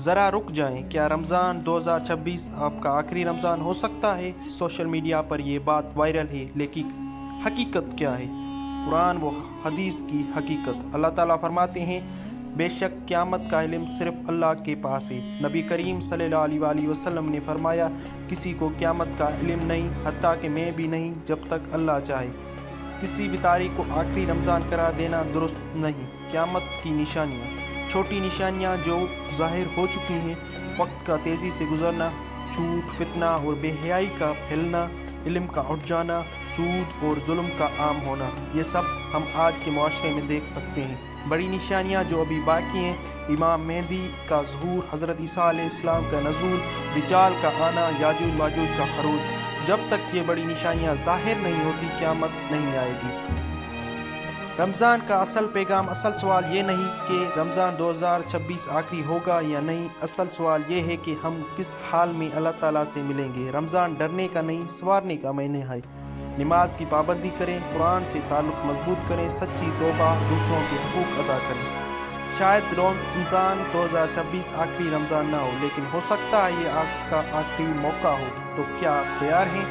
ذرا رک جائیں، کیا رمضان 2026 آپ کا آخری رمضان ہو سکتا ہے؟ سوشل میڈیا پر یہ بات وائرل ہے، لیکن حقیقت کیا ہے؟ قرآن و حدیث کی حقیقت۔ اللہ تعالیٰ فرماتے ہیں، بے شک قیامت کا علم صرف اللہ کے پاس ہے۔ نبی کریم صلی اللہ علیہ وآلہ وسلم نے فرمایا، کسی کو قیامت کا علم نہیں، حتیٰ کہ میں بھی نہیں، جب تک اللہ چاہے۔ کسی بھی تاریخ کو آخری رمضان قرار دینا درست نہیں۔ قیامت کی نشانیاں، چھوٹی نشانیاں جو ظاہر ہو چکی ہیں: وقت کا تیزی سے گزرنا، جھوٹ، فتنہ اور بے حیائی کا پھیلنا، علم کا اٹھ جانا، سود اور ظلم کا عام ہونا، یہ سب ہم آج کے معاشرے میں دیکھ سکتے ہیں۔ بڑی نشانیاں جو ابھی باقی ہیں: امام مہدی کا ظہور، حضرت عیسیٰ علیہ السلام کا نزول، دجال کا آنا، یاجوج ماجوج کا خروج۔ جب تک یہ بڑی نشانیاں ظاہر نہیں ہوتی، قیامت نہیں آئے گی۔ رمضان کا اصل پیغام، اصل سوال یہ نہیں کہ رمضان 2026 آخری ہوگا یا نہیں، اصل سوال یہ ہے کہ ہم کس حال میں اللہ تعالیٰ سے ملیں گے۔ رمضان ڈرنے کا نہیں، سنوارنے کا مہینہ ہے۔ نماز کی پابندی کریں، قرآن سے تعلق مضبوط کریں، سچی توبہ، دوسروں کے حقوق ادا کریں۔ شاید رمضان 2026 آخری رمضان نہ ہو، لیکن ہو سکتا ہے یہ آپ کا آخری موقع ہو۔ تو کیا آپ تیار ہیں؟